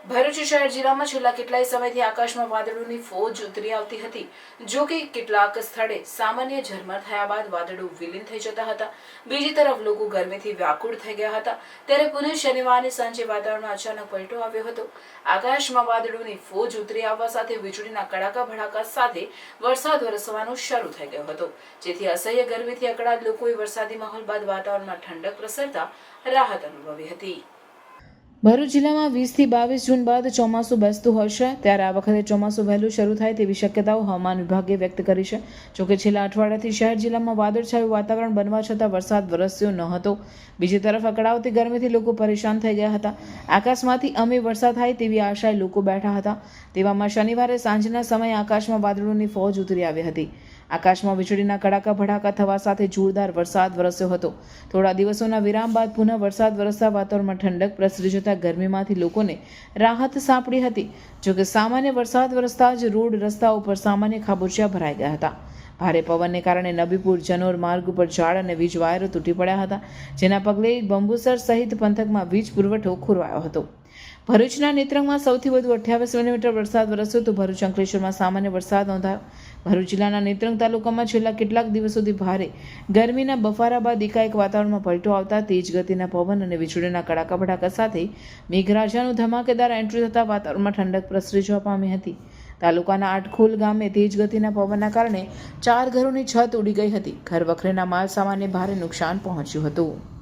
ભરૂચ શહેર જિલ્લામાં છેલ્લા કેટલાય સમયથી આકાશમાં વાદળોની ફોજ ઉતરી આવતી હતી। જો કે કેટલાક સ્થળે સામાન્ય ઝરમર થયા બાદ વાદળો વિલીન થઈ જતા હતા। બીજી તરફ લોકો ગરમીથી વ્યાકુળ થઈ ગયા હતા। ત્યારે પુનઃ શનિવારે સાંજે વાતાવરણમાં અચાનક પલટો આવ્યો હતો। આકાશમાં વાદળોની ફોજ ઉતરી આવવા સાથે વીજળીના કડાકા ભડાકા સાથે વરસાદ વરસવાનો શરૂ થઈ ગયો હતો, જેથી અસહ્ય ગરમીથી અકળાયેલ લોકોએ વરસાદી માહોલ બાદ વાતાવરણમાં ઠંડક પ્રસરતા રાહત અનુભવી હતી। ભરૂચ જિલ્લામાં 20 થી 22 જૂન બાદ ચોમાસું બેસતું હશે, ત્યારે આ વખતે ચોમાસું વહેલું શરૂ થાય તેવી શક્યતાઓ હવામાન વિભાગે વ્યક્ત કરી છે। જોકે છેલ્લા અઠવાડિયાથી શહેર જિલ્લામાં વાદળછાયું વાતાવરણ બનવા છતાં વરસાદ વરસ્યો ન હતો। બીજી તરફ અકળાવતી ગરમીથી લોકો પરેશાન થઈ ગયા હતા। આકાશમાંથી અમે વરસાદ થાય તેવી આશાએ લોકો બેઠા હતા। તેવામાં શનિવારે સાંજના સમયે આકાશમાં વાદળોની ફોજ ઉતરી આવી હતી। આકાશમાં વીજળીના કડાકા ભડાકા થવા સાથે જોરદાર વરસાદ વરસ્યો હતો। થોડા દિવસોના વિરામ બાદ પુનઃ વરસાદ વરસતા વાતાવરણમાં ઠંડક પ્રસરી જતા ગરમીમાંથી લોકોને રાહત સાંપડી હતી। જોકે સામાન્ય વરસાદ વરસતા જ રોડ રસ્તાઓ પર સામાન્ય ખાબોચિયા ભરાઈ ગયા હતા। ભારે પવનને કારણે નબીપુર જનોર માર્ગ ઉપર ઝાડ અને વીજ વાયરો તૂટી પડ્યા હતા, જેના પગલે બંબુસર સહિત પંથકમાં વીજ પુરવઠો ખોરવાયો હતો। ભરૂચના નેત્રંગમાં સૌથી વધુ 28 મિલીમીટર વરસાદ વરસ્યો તો ભરૂચ અંકલેશ્વરમાં સામાન્ય વરસાદ નોંધાયો। ભરૂચ જિલ્લાના નેત્રંગ તાલુકામાં છેલ્લા કેટલાક દિવસોથી ભારે ગરમીના બફારા બાદ એકાએક વાતાવરણમાં પલટો આવતા તેજ ગતિના પવન અને વીજળીના કડાકા ભડાકા સાથે મેઘરાજાનું ધમાકેદાર એન્ટ્રી થતા વાતાવરણમાં ઠંડક પ્રસરી જવા પામી હતી। તાલુકાના આટખોલ ગામે તેજ ગતિના પવનના કારણે 4 ઘરોની છત ઉડી ગઈ હતી। ઘર વખરીના માલ સામાનને ભારે નુકસાન પહોંચ્યું હતું।